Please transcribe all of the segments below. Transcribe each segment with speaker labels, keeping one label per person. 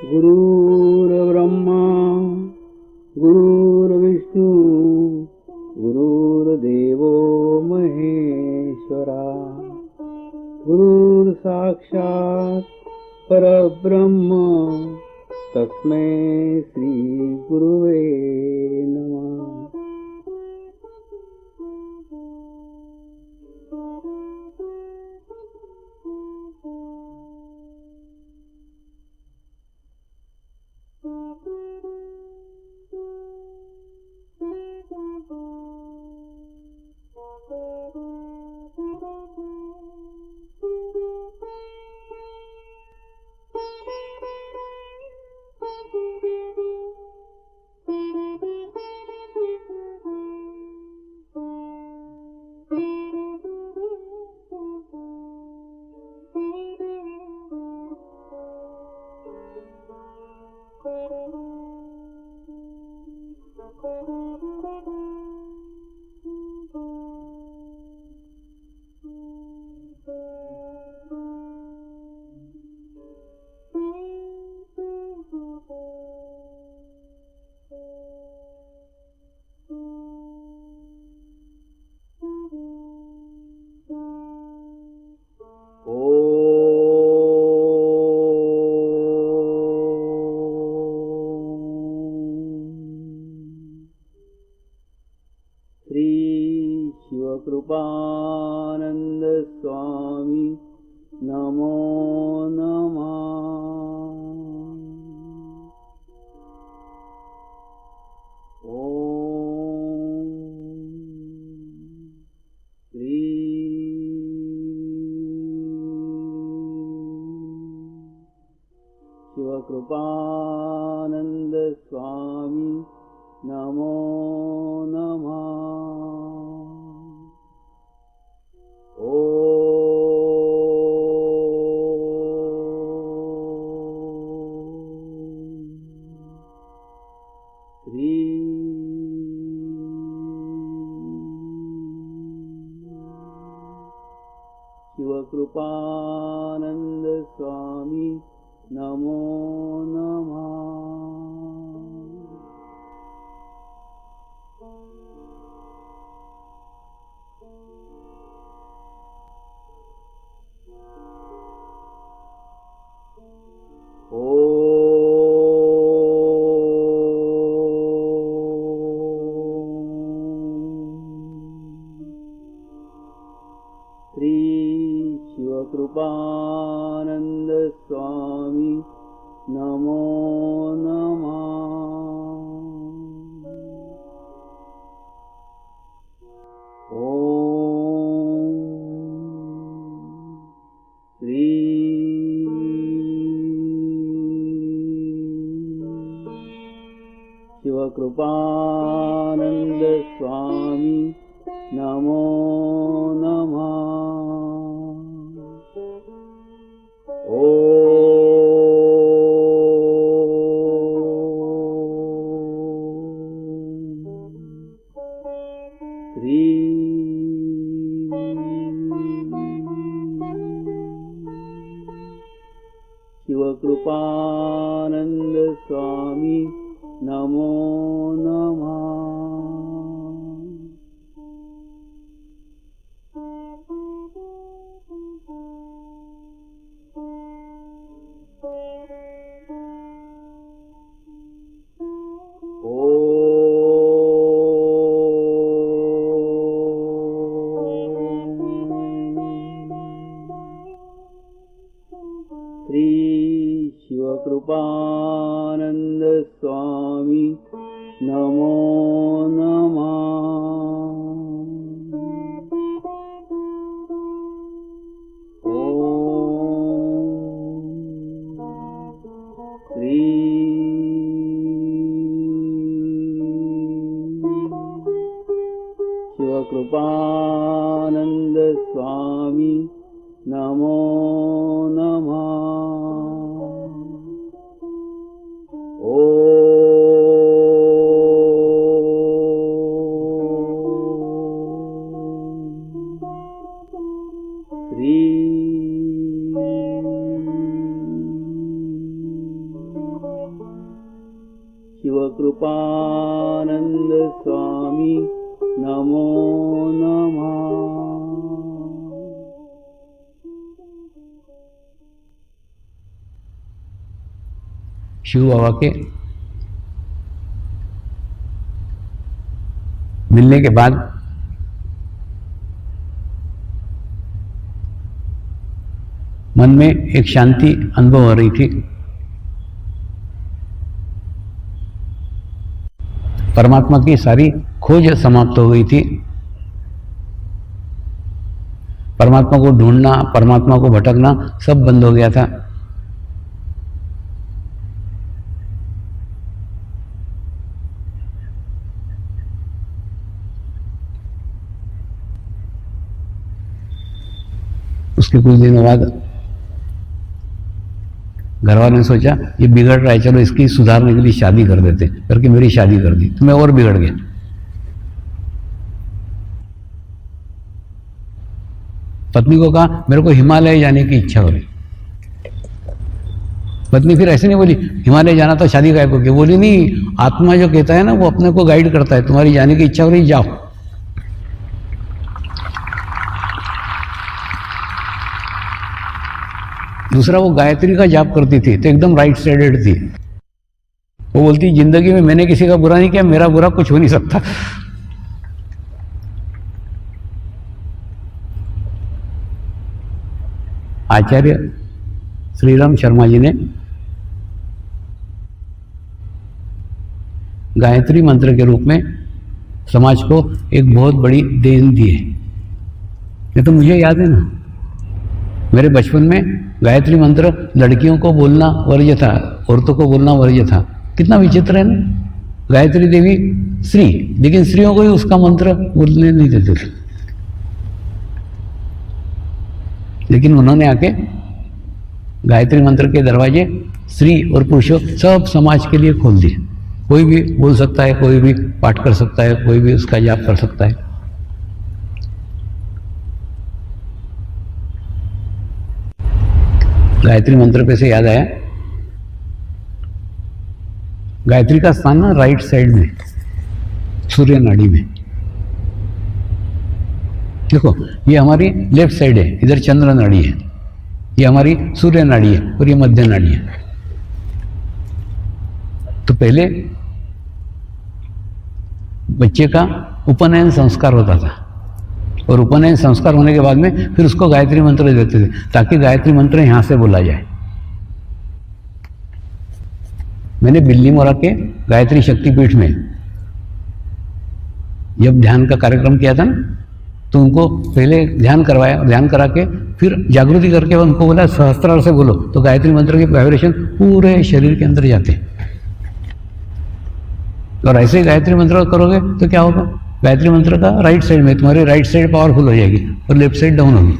Speaker 1: गुरुर्ब्रह्मा गुरुर्विष्णू गुरुर्देवो महेश्वरा गुरुर्साक्षात् परब्रह्म तस्मै श्री गुरुवे नमः. श्री शिवकृपानंद स्वामी नमो नमः. ओम श्री शिवकृपानंद स्वामी नमो नमः. श्री शिवकृपानंद स्वामी नमो नमः. श्री शिवकृपानंद स्वामी नमो नमः. ओम श्री शिवकृपानंद स्वामी नमो नमः. श्री शिवकृपानंद स्वामी नमो नमः. श्री शिवकृपानंद स्वामी नमो नमः. ओम श्री शिवकृपानंद स्वामी नमो नमः. श्री शिवकृपानंद स्वामी नमो नमः।
Speaker 2: शिव बाबा के मिलने के बाद मन में एक शांति अनुभव हो रही थी। परमात्मा की सारी खोज समाप्त हो गई थी। परमात्मा को ढूंढना, परमात्मा को भटकना सब बंद हो गया था। उसके कुछ दिनों बाद घर वालों ने सोचा ये बिगड़ रहा है, चलो इसकी सुधारने के लिए शादी कर देते, करके मेरी शादी कर दी तो मैं और बिगड़ गया। पत्नी को कहा मेरे को हिमालय जाने की इच्छा हो रही। पत्नी फिर ऐसे नहीं बोली हिमालय जाना तो शादी का है, बोली नहीं, आत्मा जो कहता है ना वो अपने को गाइड करता है, तुम्हारी जाने की इच्छा हो रही जाओ। दूसरा वो गायत्री का जाप करती थी तो एकदम राइट साइडेड थी। वो बोलती जिंदगी में मैंने किसी का बुरा नहीं किया, मेरा बुरा कुछ हो नहीं सकता। आचार्य श्रीराम शर्मा जी ने गायत्री मंत्र के रूप में समाज को एक बहुत बड़ी देन दी है। ये तो मुझे याद है ना, मेरे बचपन में गायत्री मंत्र लड़कियों को बोलना वर्ज्य था, औरतों को बोलना वर्ज्य था। कितना विचित्र है ना, गायत्री देवी स्त्री, लेकिन स्त्रियों को ही उसका मंत्र बोलने नहीं देते थे। लेकिन उन्होंने आके गायत्री मंत्र के दरवाजे स्त्री और पुरुषों सब समाज के लिए खोल दिए। कोई भी बोल सकता है, कोई भी पाठ कर सकता है, कोई भी उसका जाप कर सकता है। गायत्री मंत्र पे से याद आया, गायत्री का स्थान ना राइट साइड में, सूर्य नाड़ी में। देखो ये हमारी लेफ्ट साइड है, इधर चंद्र नाड़ी है, ये हमारी सूर्य नाड़ी है और ये मध्य नाड़ी है। तो पहले बच्चे का उपनयन संस्कार होता था और उपनयन संस्कार होने के बाद में फिर उसको गायत्री मंत्र देते थे ताकि गायत्री मंत्र यहां से बोला जाए। मैंने बिल्ली मोरा के गायत्री शक्तिपीठ में जब ध्यान का कार्यक्रम किया था ना, तो उनको पहले ध्यान करवाया, ध्यान करा के फिर जागृति करके उनको बोला सहस्त्रार से बोलो, तो गायत्री मंत्र के वाइब्रेशन पूरे शरीर के अंदर जाते। और ऐसे ही गायत्री मंत्र करोगे तो क्या होगा, गायत्री मंत्र का राइट साइड में तुम्हारी राइट साइड पावरफुल हो जाएगी और लेफ्ट साइड डाउन होगी।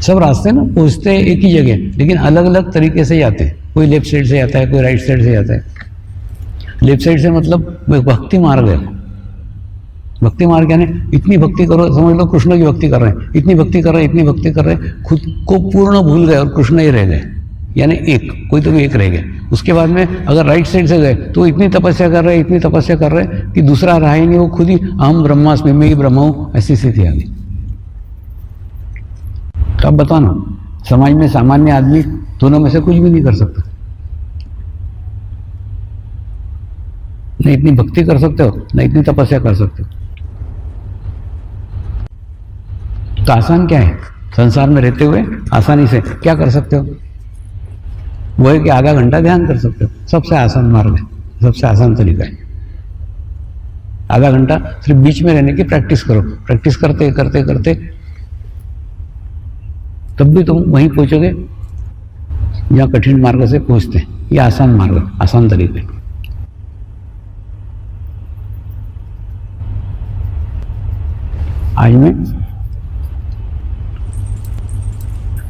Speaker 2: सब रास्ते ना पहुंचते हैं एक ही जगह, लेकिन अलग अलग तरीके से जाते हैं। कोई लेफ्ट साइड से जाता है, कोई राइट साइड से जाता है। लेफ्ट साइड से मतलब भक्ति मार्ग है। भक्ति मार्ग यानी इतनी भक्ति करो, समझ लो कृष्ण की भक्ति कर रहे हैं, इतनी भक्ति कर रहे हैं, इतनी भक्ति कर रहे हैं, खुद को पूर्ण भूल गए और कृष्ण ही रह गए, यानी एक, कोई तो भी एक रह गया। उसके बाद में अगर राइट साइड से गए तो इतनी तपस्या कर रहे हैं, इतनी तपस्या कर रहे हैं कि दूसरा रहा ही नहीं, वो खुद ही अहम ब्रह्मास्मि, मैं ही ब्रह्म हूं, ऐसी स्थिति आ गई। तो अब बताओ ना, समाज में सामान्य आदमी दोनों में से कुछ भी नहीं कर सकता। न इतनी भक्ति कर सकते हो, न इतनी तपस्या कर सकते हो। तो आसान क्या है, संसार में रहते हुए आसानी से क्या कर सकते हो, वो है कि आधा घंटा ध्यान कर सकते हो। सबसे आसान मार्ग है, सबसे आसान तरीका है। आधा घंटा सिर्फ बीच में रहने की प्रैक्टिस करो। प्रैक्टिस करते करते करते तब भी तुम वहीं पहुंचोगे जहां कठिन मार्ग से पहुंचते हैं। ये आसान मार्ग, आसान तरीके। आज मैं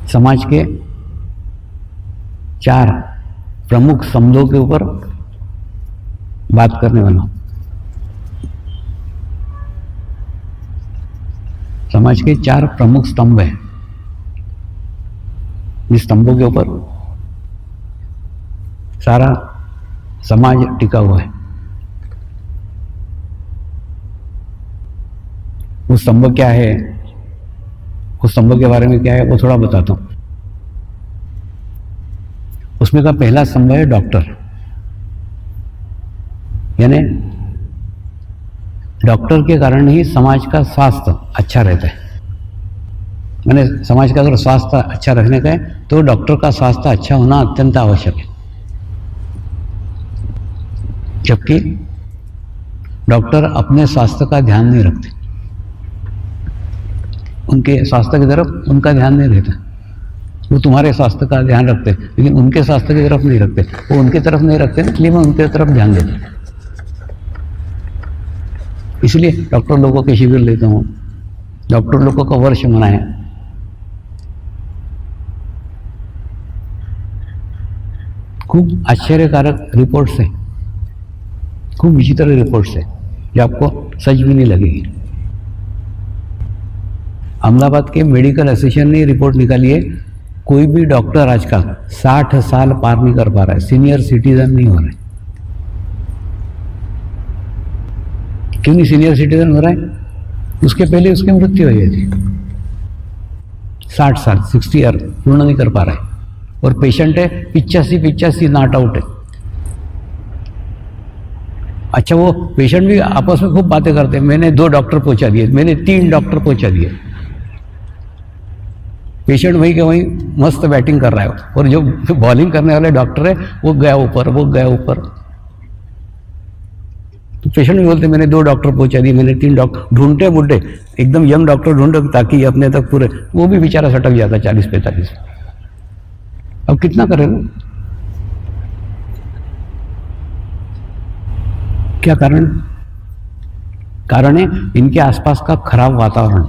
Speaker 2: समाज के 4 प्रमुख स्तंभों के ऊपर बात करने वाला हूं। समाज के 4 प्रमुख स्तंभ हैं। जिस स्तंभों के ऊपर सारा समाज टिका हुआ है, वो स्तंभ क्या है, उस स्तंभ के बारे में क्या है वो थोड़ा बताता हूं। उसमें का पहला स्तंभ है डॉक्टर, यानी डॉक्टर के कारण ही समाज का स्वास्थ्य अच्छा रहता है। मैंने समाज का अगर स्वास्थ्य अच्छा रखने का है तो डॉक्टर का स्वास्थ्य अच्छा होना अत्यंत आवश्यक है। जबकि डॉक्टर अपने स्वास्थ्य का ध्यान नहीं रखते, उनके स्वास्थ्य की तरफ उनका ध्यान नहीं रहता। वो तुम्हारे स्वास्थ्य का ध्यान रखते लेकिन उनके स्वास्थ्य की तरफ नहीं रखते। वो उनकी तरफ नहीं रखते इसलिए मैं उनके तरफ ध्यान देता। इसलिए डॉक्टर लोगों के शिविर लेता हूँ, डॉक्टर लोगों का वर्ष मनाए। खूब आश्चर्यकारक रिपोर्ट्स है, खूब विचित्र रिपोर्ट्स है जो आपको सच भी नहीं लगेगी। अहमदाबाद के मेडिकल एसोसिएशन ने रिपोर्ट निकाली है, कोई भी डॉक्टर आज का 60 साल पार नहीं कर पा रहा है, सीनियर सिटीजन नहीं हो रहा है। क्यों नहीं सीनियर सिटीजन हो रहा है? उसके पहले उसकी मृत्यु हो गई थी। 60 साल 60 ईयर पूर्ण नहीं कर पा रहा है और पेशेंट है 85 नॉट आउट है। अच्छा, वो पेशेंट भी आपस में खूब बातें करते हैं, मैंने 2 डॉक्टर पहुंचा दिए, मैंने 3 डॉक्टर पहुंचा दिए। पेशेंट वही के वही मस्त बैटिंग कर रहा है और जो बॉलिंग करने वाले डॉक्टर है वो गया ऊपर। तो पेशेंट भी बोलते मैंने 2 डॉक्टर पहुंचा दिए, मैंने 3 डॉक्टर ढूंढते बुढ़े एकदम यंग डॉक्टर ढूंढे ताकि अपने तक पूरे, वो भी बेचारा सटक जाता 40-45। अब कितना करे ना? क्या कारण है इनके आसपास का खराब वातावरण।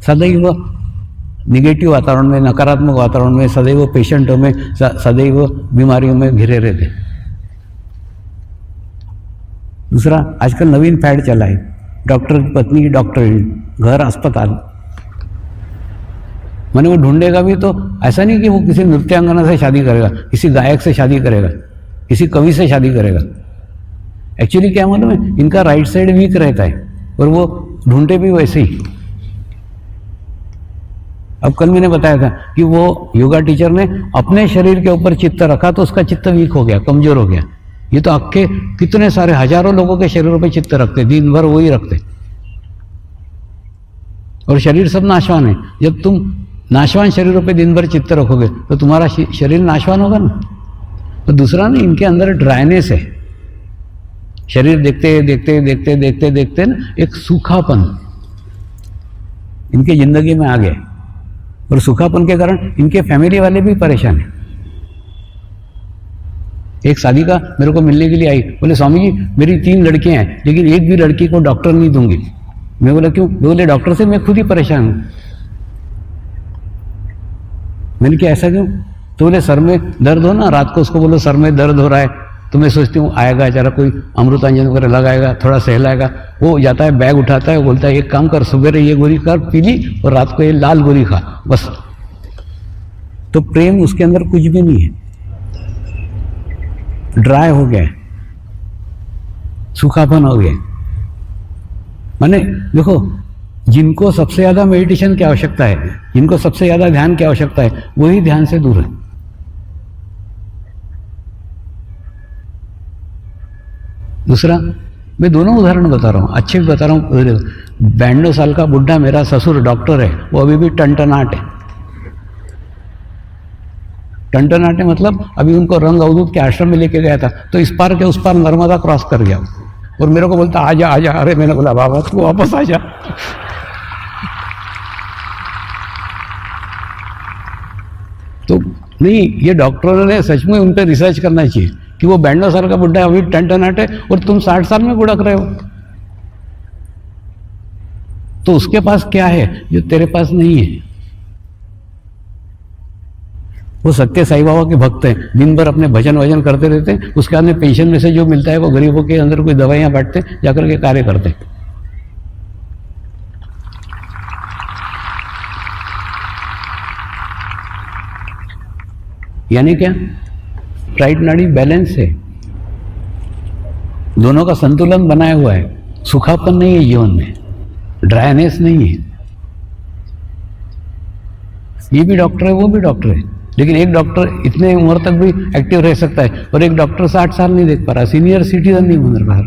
Speaker 2: सदैव निगेटिव वातावरण में, नकारात्मक वातावरण में, सदैव पेशेंटों में, सदैव बीमारियों में घिरे रहते। दूसरा, आजकल नवीन फैड चला है, डॉक्टर की पत्नी डॉक्टर, घर अस्पताल। मैंने वो ढूंढेगा भी तो ऐसा नहीं कि वो किसी नृत्यांगना से शादी करेगा, किसी गायक से शादी करेगा, किसी कवि से शादी करेगा। एक्चुअली क्या मालूम है, इनका राइट साइड वीक रहता है और वो ढूंढते भी वैसे ही। अब कल मैंने बताया था कि वो योगा टीचर ने अपने शरीर के ऊपर चित्त रखा तो उसका चित्त वीक हो गया, कमजोर हो गया। ये तो आपके कितने सारे हजारों लोगों के शरीरों पे चित्त रखते, दिन भर वही रखते और शरीर सब नाशवान है। जब तुम नाशवान शरीरों पे दिन भर चित्त रखोगे तो तुम्हारा शरीर नाशवान होगा ना। तो दूसरा ना, इनके अंदर ड्राइनेस है, शरीर देखते ना एक सूखापन इनकी जिंदगी में आ गया और सूखापन के कारण इनके फैमिली वाले भी परेशान हैं। एक शादी का मेरे को मिलने के लिए आई, बोले स्वामी जी मेरी 3 लड़कियां हैं लेकिन एक भी लड़की को डॉक्टर नहीं दूंगी। मैं बोला क्यों? बोले डॉक्टर से मैं खुद ही परेशान हूं। मैंने क्या ऐसा क्यों? तो बोले सर में दर्द हो ना, रात को उसको बोलो सर में दर्द हो रहा है, तो मैं सोचती हूँ आएगा जरा कोई अमृतांजन वगैरह लगाएगा, थोड़ा सहलाएगा। वो जाता है, बैग उठाता है, बोलता है एक काम कर, सुबह ये गोली कर पी ली और रात को ये लाल गोली खा, बस। तो प्रेम उसके अंदर कुछ भी नहीं है, ड्राई हो गया, सूखापन हो गया। माने देखो, जिनको सबसे ज्यादा मेडिटेशन की आवश्यकता है, जिनको सबसे ज्यादा ध्यान की आवश्यकता है, वही ध्यान से दूर है। दूसरा, मैं दोनों उदाहरण बता रहा हूं, अच्छे भी बता रहा हूं। 92 साल का बुढ़ा मेरा ससुर डॉक्टर है, वो अभी भी टनटनाट है। टनटनाट है मतलब अभी उनको रंग अवधूत के आश्रम में लेके गया था तो इस पार के उस पार नर्मदा क्रॉस कर गया और मेरे को बोलता आजा आजा। अरे मैंने बोला बाबा तू वापस आजा। तो नहीं, ये डॉक्टरों ने सच में उन पर रिसर्च करना चाहिए कि वो 92 साल का बुढ़ा अभी टनटनाट है और तुम 60 साल में बुढ़क रहे हो। तो उसके पास क्या है जो तेरे पास नहीं है? वो सत्य साईं बाबा के भक्त हैं, दिन भर अपने भजन वजन करते रहते हैं, उसके बाद में पेंशन में से जो मिलता है वो गरीबों के अंदर कोई दवाइयां बांटते, जाकर के कार्य करते हैं। यानी क्या? राइट नाड़ी बैलेंस है, दोनों का संतुलन बनाया हुआ है, सूखापन नहीं है जीवन में, ड्राइनेस नहीं है। ये भी डॉक्टर है, वो भी डॉक्टर है, लेकिन एक डॉक्टर इतने उम्र तक भी एक्टिव रह सकता है और एक डॉक्टर 60 साल नहीं देख पा रहा, सीनियर सिटीजन नहीं बन रहा।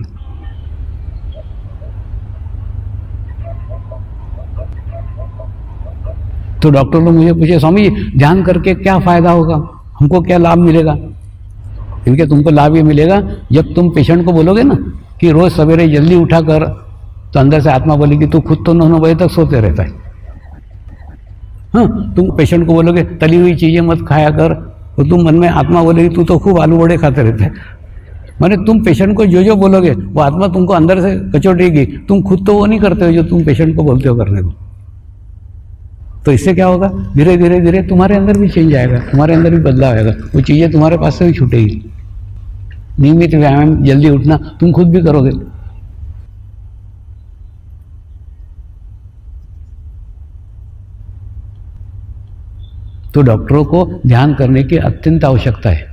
Speaker 2: तो डॉक्टर लोग मुझे पूछे, स्वामी जी ध्यान करके क्या फायदा होगा, हमको क्या लाभ मिलेगा? इनके तुमको लाभ ये मिलेगा जब तुम पेशेंट को बोलोगे ना कि रोज सवेरे जल्दी उठा कर, तो अंदर से आत्मा बोलेगी तू खुद तो 9 बजे तक सोते रहता है। हाँ, तुम पेशेंट को बोलोगे तली हुई चीजें मत खाया कर, तो तुम मन में आत्मा बोलेगी तू तो खूब आलू बड़े खाते रहते हैं। माने तुम पेशेंट को जो जो बोलोगे वो आत्मा तुमको अंदर से कचोटेगी, तुम खुद तो वो नहीं करते हो जो तुम पेशेंट को बोलते हो करने को। तो इससे क्या होगा, धीरे धीरे धीरे तुम्हारे अंदर भी चेंज आएगा, तुम्हारे अंदर भी बदलाव आएगा, वो चीजें तुम्हारे पास से भी छूटेगी। नियमित व्यायाम, जल्दी उठना तुम खुद भी करोगे। तो डॉक्टरों को ध्यान करने की अत्यंत आवश्यकता है।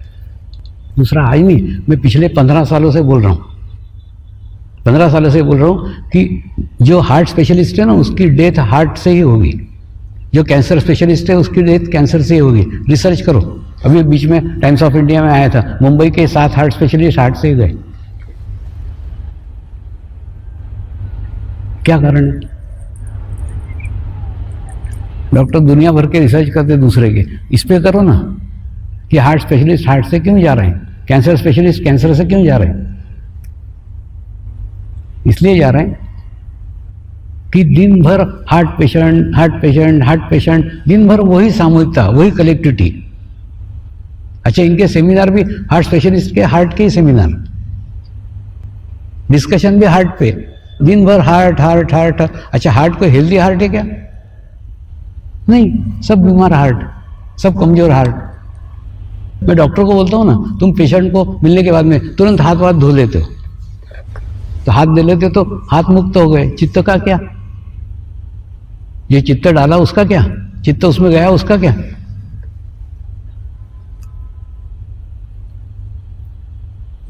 Speaker 2: दूसरा, आज नहीं, मैं पिछले 15 सालों से बोल रहा हूँ, 15 सालों से बोल रहा हूँ कि जो हार्ट स्पेशलिस्ट है ना उसकी डेथ हार्ट से ही होगी, जो कैंसर स्पेशलिस्ट है उसकी डेथ कैंसर से ही होगी। रिसर्च करो, अभी बीच में टाइम्स ऑफ इंडिया में आया था, मुंबई के 7 हार्ट स्पेशलिस्ट हार्ट से ही गए। क्या कारण है? डॉक्टर दुनिया भर के रिसर्च करते दूसरे के, इस पे करो ना कि हार्ट स्पेशलिस्ट हार्ट से क्यों जा रहे हैं, कैंसर स्पेशलिस्ट कैंसर से क्यों जा रहे हैं? इसलिए जा रहे हैं कि दिन भर heart patient heart patient heart patient, दिन भर वही सामूहिकता, वही कलेक्टिविटी। अच्छा, इनके सेमिनार भी हार्ट स्पेशलिस्ट के हार्ट के ही सेमिनार, डिस्कशन भी हार्ट पे, दिन भर हार्ट हार्ट हार्ट। अच्छा, हार्ट कोई हेल्दी हार्ट है क्या? नहीं, सब बीमार हार्ट, सब कमजोर हार्ट। मैं डॉक्टर को बोलता हूँ ना, तुम पेशेंट को मिलने के बाद में तुरंत हाथ वाथ धो लेते हो, तो हाथ धो लेते हो तो हाथ मुक्त हो गए, चित्त का क्या? ये चित्त डाला उसका क्या? चित्त उसमें गया उसका क्या?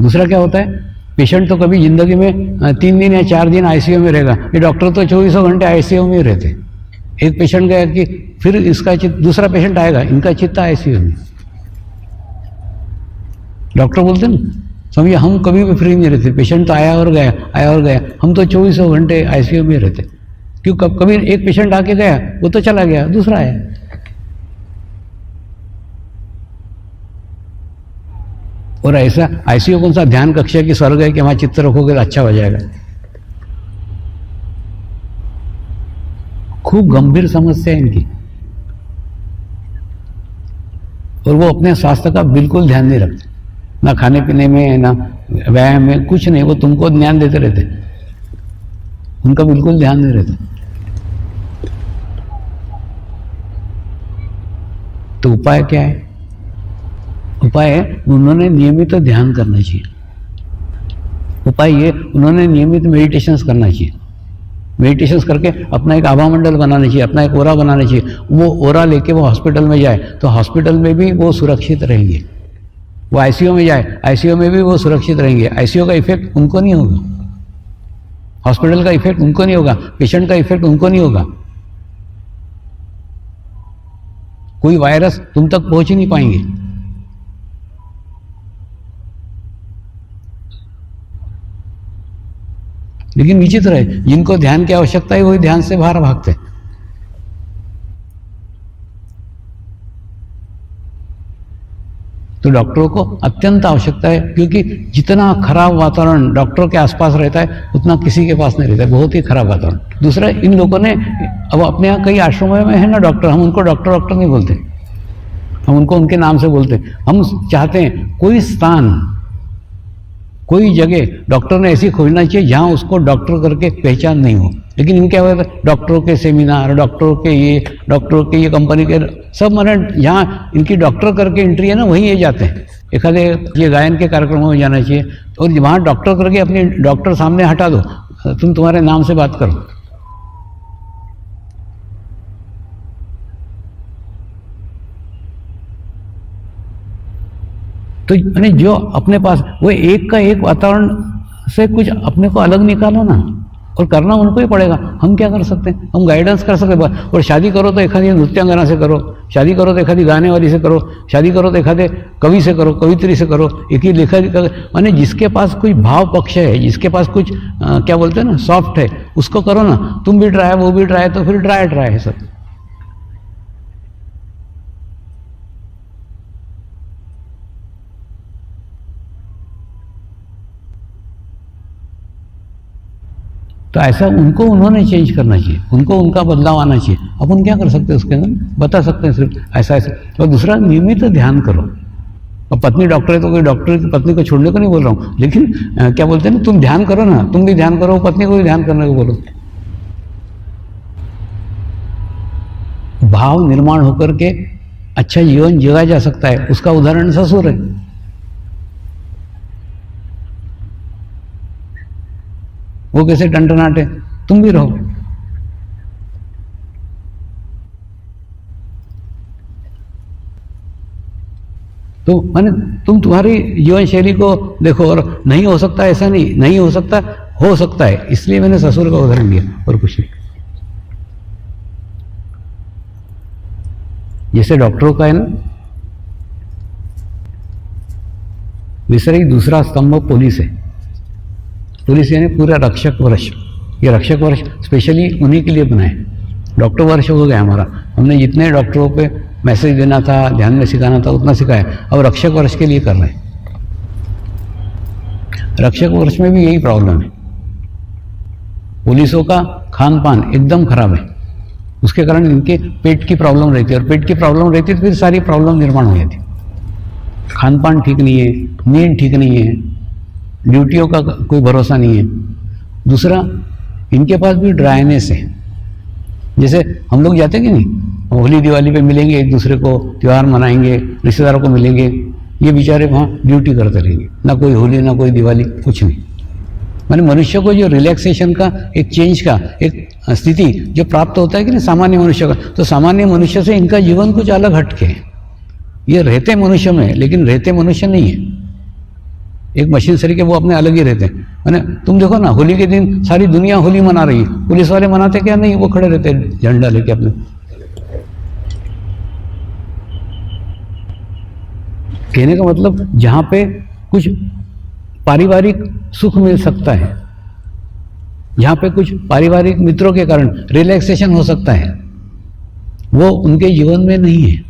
Speaker 2: दूसरा क्या होता है, पेशेंट तो कभी जिंदगी में 3 दिन या 4 दिन आईसीयू में रहेगा, ये डॉक्टर तो 24 घंटे आईसीयू में ही रहते। एक पेशेंट गया कि फिर इसका चित्त, दूसरा पेशेंट आएगा, इनका चित्त आईसीयू में। डॉक्टर बोलते ना, समझिए हम कभी भी फ्री नहीं रहते, पेशेंट तो आया और गया आया और गया, हम तो 24 घंटे आईसीयू में रहते। क्यों? कभी एक पेशेंट आके गया, वो तो चला गया, दूसरा आया। और ऐसा आईसीयू कौन सा ध्यान कक्ष की स्वर्ग है कि वहां चित्त रखोगे तो अच्छा हो जाएगा? खूब गंभीर समस्या है इनकी, और वो अपने स्वास्थ्य का बिल्कुल ध्यान नहीं रखते, ना खाने पीने में ना व्यायाम में, कुछ नहीं, वो तुमको ध्यान देते रहते, उनका बिल्कुल ध्यान नहीं रहता। तो उपाय क्या है? उपाय है उन्होंने नियमित ध्यान करना चाहिए। उपाय ये उन्होंने नियमित मेडिटेशंस करना चाहिए। मेडिटेशंस करके अपना एक आभा मंडल बनाना चाहिए, अपना एक ओरा बनाना चाहिए। वो ओरा लेके वो हॉस्पिटल में जाए तो हॉस्पिटल में भी वो सुरक्षित रहेंगे। वो आईसीयू में जाए, आईसीयू में भी वो सुरक्षित रहेंगे। आईसीयू का इफेक्ट उनको नहीं होगा, हॉस्पिटल का इफेक्ट उनको नहीं होगा, पेशेंट का इफेक्ट उनको नहीं होगा। कोई वायरस तुम तक पहुंच ही नहीं पाएंगे। लेकिन विचित्र है, जिनको ध्यान की आवश्यकता है वही ध्यान से बाहर भागते। तो डॉक्टरों को अत्यंत आवश्यकता है, क्योंकि जितना खराब वातावरण डॉक्टरों के आसपास रहता है उतना किसी के पास नहीं रहता है, बहुत ही खराब वातावरण। दूसरा, इन लोगों ने अब अपने यहाँ कई आश्रमों में है ना डॉक्टर, हम उनको डॉक्टर डॉक्टर नहीं बोलते, हम उनको उनके नाम से बोलते। हम चाहते हैं कोई स्थान, कोई जगह डॉक्टर ने ऐसी खोजना चाहिए जहां उसको डॉक्टर करके पहचान नहीं हो। लेकिन इनके क्या होता है, डॉक्टरों के सेमिनार, डॉक्टरों के ये कंपनी के सब, मैंने जहाँ इनकी डॉक्टर करके एंट्री है ना वहीं ये जाते हैं। एखादे ये गायन के कार्यक्रमों में जाना चाहिए, और वहाँ डॉक्टर करके अपनी डॉक्टर सामने हटा दो, तुम तुम्हारे नाम से बात करो। तो यानी जो अपने पास वो एक का एक वातावरण से कुछ अपने को अलग निकालो ना, और करना उनको ही पड़ेगा। हम क्या कर सकते हैं? हम गाइडेंस कर सकते हैं। और शादी करो तो एखादी नृत्यांगना से करो, शादी करो तो एखादी गाने वाली से करो, शादी करो तो एखादे कवि से करो, कवित्री से करो, एक ही लेखक। माने जिसके पास कोई भाव पक्ष है, जिसके पास कुछ क्या बोलते हैं ना, सॉफ्ट है, उसको करो ना। तुम भी ट्राई, वो भी ट्राई, तो फिर ट्राई है सब। तो ऐसा उनको उन्होंने चेंज करना चाहिए, उनको उनका बदलाव आना चाहिए। अपन क्या कर सकते हैं उसके अंदर? बता सकते हैं सिर्फ ऐसा ऐसा। और दूसरा, नियमित ध्यान करो। और पत्नी डॉक्टर है तो कोई डॉक्टर की पत्नी को छोड़ने को नहीं बोल रहा हूँ, लेकिन क्या बोलते हैं ना, तुम ध्यान करो ना, तुम भी ध्यान करो, पत्नी को भी ध्यान करने को बोलो। भाव निर्माण होकर के अच्छा जीवन जिया जा सकता है। उसका उदाहरण ससुर है। वो कैसे टंटनाट है, तुम भी रहो। तो माने तुम तुम्हारी जीवन शैली को देखो, और नहीं हो सकता ऐसा नहीं, नहीं हो सकता, हो सकता है। इसलिए मैंने ससुर का उदाहरण दिया, और कुछ नहीं। जैसे डॉक्टरों का है ना, वैसे ही दूसरा स्तंभ पुलिस है। पुलिस यानी पूरा रक्षक वर्ष। ये रक्षक वर्ष स्पेशली उन्हीं के लिए बनाए। डॉक्टर वर्ष हो गया हमारा, हमने जितने डॉक्टरों पे मैसेज देना था, ध्यान में सिखाना था, उतना सिखाया। अब रक्षक वर्ष के लिए कर रहे हैं। रक्षक वर्ष में भी यही प्रॉब्लम है। पुलिसों का खान पान एकदम खराब है, उसके कारण इनके पेट की प्रॉब्लम रहती है, और पेट की प्रॉब्लम रहती है तो फिर सारी प्रॉब्लम निर्माण हो जाती है। खान पान ठीक नहीं है, नींद ठीक नहीं है, ड्यूटियों का कोई भरोसा नहीं है। दूसरा, इनके पास भी ड्राइनेस है। जैसे हम लोग जाते कि नहीं, होली दिवाली पे मिलेंगे एक दूसरे को, त्यौहार मनाएंगे, रिश्तेदारों को मिलेंगे, ये बेचारे वहाँ ड्यूटी करते रहेंगे, ना कोई होली ना कोई दिवाली, कुछ नहीं। माने मनुष्य को जो रिलैक्सेशन का, एक चेंज का, एक स्थिति जो प्राप्त होता है कि नहीं सामान्य मनुष्य का, तो सामान्य मनुष्य से इनका जीवन कुछ अलग हटके है। ये रहते मनुष्य में, लेकिन रहते मनुष्य नहीं है। एक मशीन सरी के वो अपने अलग ही रहते हैं। मैंने तुम देखो ना, होली के दिन सारी दुनिया होली मना रही है, पुलिस वाले मनाते क्या? नहीं, वो खड़े रहते हैं झंडा लेके अपने। कहने का मतलब, जहां पे कुछ पारिवारिक सुख मिल सकता है, जहां पे कुछ पारिवारिक मित्रों के कारण रिलैक्सेशन हो सकता है, वो उनके जीवन में नहीं है।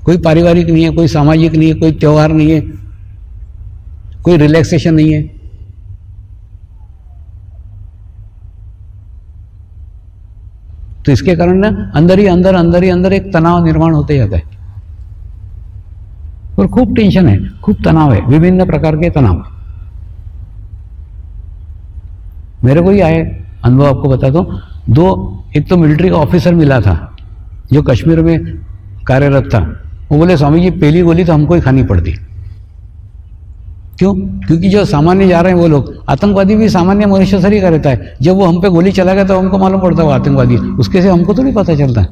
Speaker 2: कोई पारिवारिक नहीं है, कोई सामाजिक नहीं है, कोई त्योहार नहीं है, कोई रिलैक्सेशन नहीं है। तो इसके कारण ना अंदर ही अंदर एक तनाव निर्माण होते जाता है, और खूब टेंशन है, खूब तनाव है, विभिन्न प्रकार के तनाव। मेरे को ही आए अनुभव, आपको बताता हूं। एक तो मिलिट्री का ऑफिसर मिला था जो कश्मीर में कार्यरत था। वो बोले, स्वामी जी पहली गोली तो हमको ही खानी पड़ती। क्यों? क्योंकि जो सामान्य जा रहे हैं वो लोग, आतंकवादी भी सामान्य मनुष्य से ही का रहता है। जब वो हम पे गोली चला गया तो हमको मालूम पड़ता है वो आतंकवादी, उसके से हमको थोड़ी पता चलता है।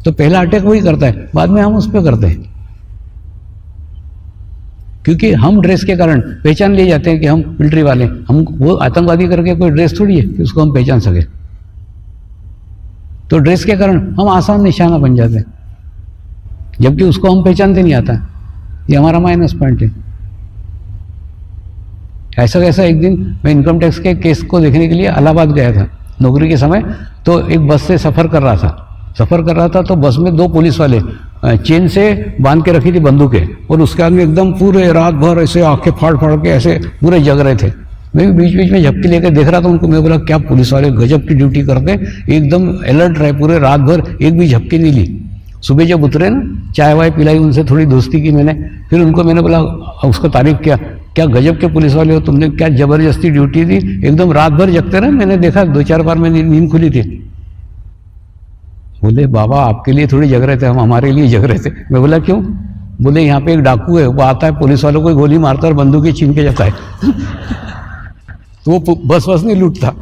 Speaker 2: तो पहला अटैक वही करता है, बाद में हम उस पर करते हैं, क्योंकि हम ड्रेस के कारण पहचान लिए जाते हैं कि हम मिलिट्री वाले। हम वो आतंकवादी करके कोई ड्रेस थोड़ी है कि उसको हम पहचान सके। तो ड्रेस के कारण हम आसान निशाना बन जाते हैं, जबकि उसको हम पहचानते नहीं आता। ये हमारा माइनस पॉइंट है। ऐसा कैसा, एक दिन मैं इनकम टैक्स के केस को देखने के लिए इलाहाबाद गया था नौकरी के समय। तो एक बस से सफ़र कर रहा था, तो बस में 2 पुलिस वाले चेन से बांध के रखी थी बंदूकें, और उसके आदमी एकदम पूरे रात भर ऐसे आंखें फाड़ फाड़ के ऐसे पूरे जग रहे थे। मैं भी बीच बीच में झपकी लेकर देख रहा था उनको। मैं बोला, क्या पुलिस वाले गजब की ड्यूटी करते, एकदम अलर्ट रहे पूरे रात भर, एक भी झपकी नहीं ली। सुबह जब उतरे ना, चाय वाय पिलाई, उनसे थोड़ी दोस्ती की मैंने। फिर उनको मैंने बोला, उसको तारीफ किया, क्या गजब के पुलिस वाले हो तुमने, क्या जबरदस्ती ड्यूटी दी, एकदम रात भर जगते रहे। मैंने देखा 2-4 बार मेरी नींद खुली थी। बोले, बाबा आपके लिए थोड़ी जग रहे थे, हम हमारे लिए जग रहे थे। मैं बोला, क्यों? बोले, यहाँ पे एक डाकू है, वो आता है पुलिस वालों को गोली मारता है और बंदूकें छीन के जाता है। तो वो बस नहीं लूटता,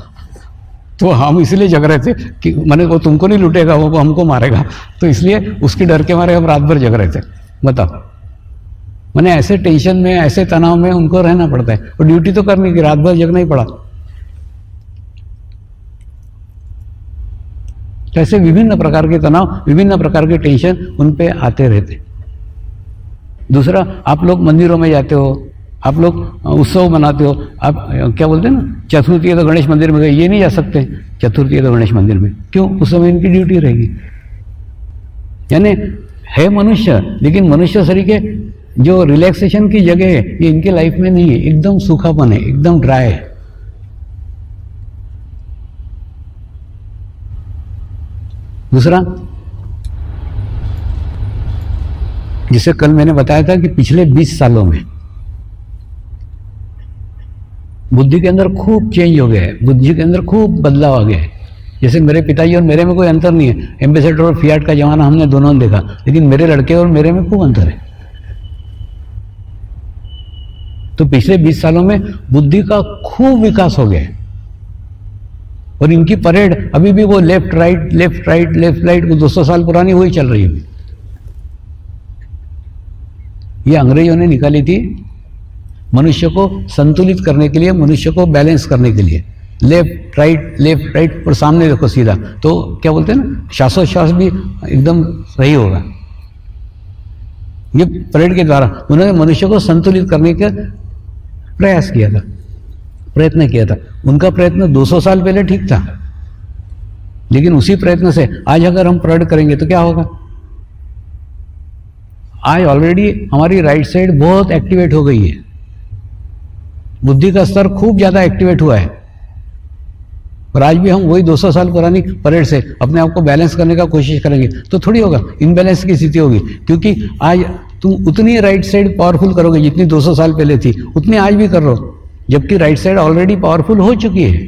Speaker 2: तो हम इसलिए जग रहे थे कि मैंने, वो तुमको नहीं लूटेगा, वो हमको मारेगा, तो इसलिए उसकी डर के मारे हम रात भर जग रहे थे। बताओ, मैंने ऐसे टेंशन में, ऐसे तनाव में उनको रहना पड़ता है, और ड्यूटी तो करनी की, रात भर जगना ही पड़ा। तो ऐसे विभिन्न प्रकार के तनाव, विभिन्न प्रकार के टेंशन उन पे आते रहते। दूसरा, आप लोग मंदिरों में जाते हो, आप लोग उत्सव मनाते हो, आप क्या बोलते हैं ना, चतुर्थी है तो गणेश मंदिर में गए, ये नहीं जा सकते, चतुर्थी है तो गणेश मंदिर में, क्यों? उस समय इनकी ड्यूटी रहेगी। यानी है मनुष्य, लेकिन मनुष्य शरीर के जो रिलैक्सेशन की जगह है ये इनके लाइफ में नहीं है, एकदम सूखापन है, एकदम ड्राई है। दूसरा, जिसे कल मैंने बताया था कि पिछले 20 सालों में बुद्धि के अंदर खूब चेंज हो गया है, बुद्धि के अंदर खूब बदलाव आ गया है। जैसे मेरे पिताजी और मेरे में कोई अंतर नहीं है, एम्बेसडर और फियाट का जमाना हमने दोनों ने देखा, लेकिन मेरे लड़के और मेरे में खूब अंतर है। तो पिछले 20 सालों में बुद्धि का खूब विकास हो गया है, और इनकी परेड अभी भी वो left right left right left right, वो 200 साल पुरानी वही चल रही है। ये अंग्रेजों ने निकाली थी मनुष्य को संतुलित करने के लिए, मनुष्य को बैलेंस करने के लिए, लेफ्ट राइट, और सामने देखो सीधा, तो क्या बोलते हैं ना, श्वासोच्छ्वास भी एकदम सही होगा। ये परेड के द्वारा उन्होंने मनुष्य को संतुलित करने का प्रयास किया था, प्रयत्न किया था। उनका प्रयत्न 200 साल पहले ठीक था, लेकिन उसी प्रयत्न से आज अगर हम परेड करेंगे तो क्या होगा? आज ऑलरेडी हमारी राइट साइड बहुत एक्टिवेट हो गई है, बुद्धि का स्तर खूब ज्यादा एक्टिवेट हुआ है, और आज भी हम वही 200 साल पुरानी परेड से अपने आप को बैलेंस करने का कोशिश करेंगे तो थोड़ी होगा, इनबैलेंस की स्थिति होगी। क्योंकि आज तुम उतनी राइट साइड पावरफुल करोगे जितनी 200 साल पहले थी, उतनी आज भी कर रहे हो, जबकि राइट साइड ऑलरेडी पावरफुल हो चुकी है।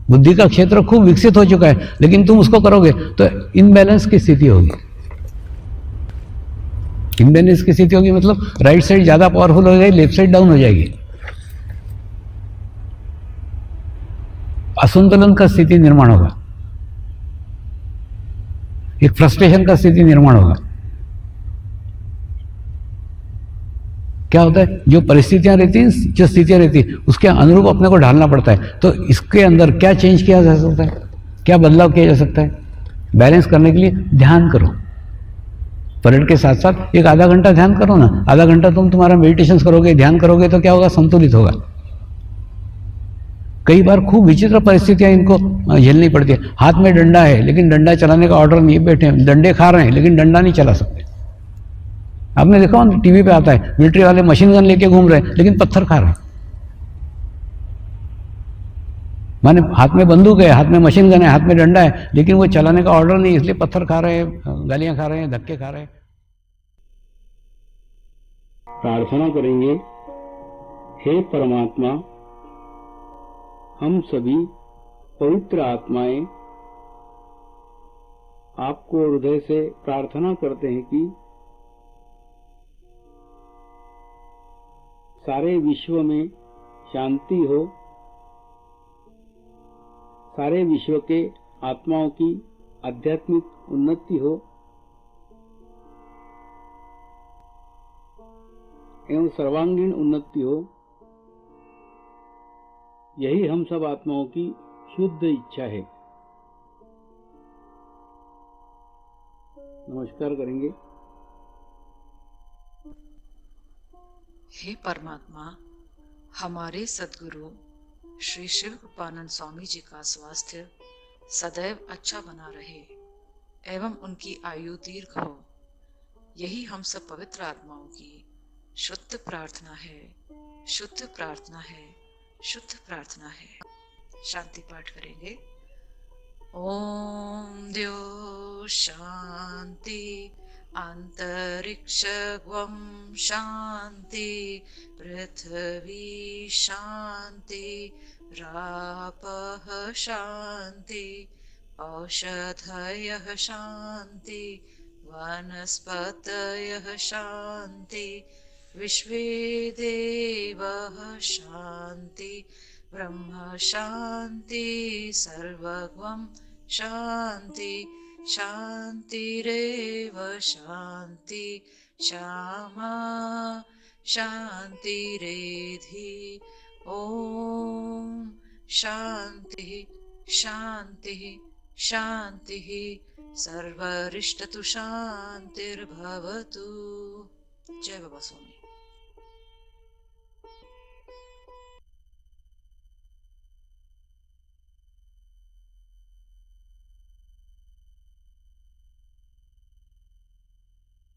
Speaker 2: बुद्धि का क्षेत्र खूब विकसित हो चुका है, लेकिन तुम उसको करोगे तो इनबैलेंस की स्थिति होगी। इनबैलेंस की स्थिति होगी मतलब राइट साइड ज्यादा पावरफुल हो जाएगी, लेफ्ट साइड डाउन हो जाएगी, असंतुलन का स्थिति निर्माण होगा, एक फ्रस्ट्रेशन का स्थिति निर्माण होगा। क्या होता है, जो परिस्थितियां रहती हैं, जो स्थितियां रहती हैं, उसके अनुरूप अपने को ढालना पड़ता है। तो इसके अंदर क्या चेंज किया जा सकता है, क्या बदलाव किया जा सकता है? बैलेंस करने के लिए ध्यान करो, परेड के साथ साथ एक आधा घंटा ध्यान करो ना। आधा घंटा तुम तुम्हारा मेडिटेशन करोगे, ध्यान करोगे तो क्या होगा? संतुलित होगा। कई बार खूब विचित्र परिस्थितियां इनको झेलनी पड़ती है। हाथ में डंडा है लेकिन डंडा चलाने का ऑर्डर नहीं, बैठे डंडे खा रहे हैं लेकिन डंडा नहीं चला सकते। आपने देखा हो टीवी पे आता है, मिलिट्री वाले मशीन गन लेके घूम रहे हैं लेकिन पत्थर खा रहे हैं। माने हाथ में बंदूक है, हाथ में मशीन गन है, हाथ में डंडा है, लेकिन वो चलाने का ऑर्डर नहीं, इसलिए पत्थर खा रहे हैं, गालियां खा रहे हैं, धक्के खा रहे हैं।
Speaker 1: प्रार्थना करेंगे, हे परमात्मा, हम सभी पवित्र आत्माएं आपको हृदय से प्रार्थना करते हैं कि सारे विश्व में शांति हो, सारे विश्व के आत्माओं की आध्यात्मिक उन्नति हो एवं सर्वांगीण उन्नति हो। यही हम सब आत्माओं की शुद्ध इच्छा है। नमस्कार करेंगे।
Speaker 3: हे परमात्मा, हमारे सद्गुरु श्री शिव कृपानंद स्वामी जी का स्वास्थ्य सदैव अच्छा बना रहे एवं उनकी आयु दीर्घ हो, यही हम सब पवित्र आत्माओं की शुद्ध प्रार्थना है, शुद्ध प्रार्थना है, शुद्ध प्रार्थना है। शांति पाठ करेंगे। ओम द्यो शांति, अंतरिक्षं शांति, पृथ्वी शांति, रापः शांति, औषधयः शांति, वनस्पतयः शांति, विश्वे देवः शांति, ब्रह्म शांति, सर्वगं शांति, शांतिरेव शांति, क्षमा शान्तिरेधि। ॐ शान्तिः शान्तिः शान्तिः। सर्वरिष्टतु शान्तिर्भवतु। जय बाबा स्वामी।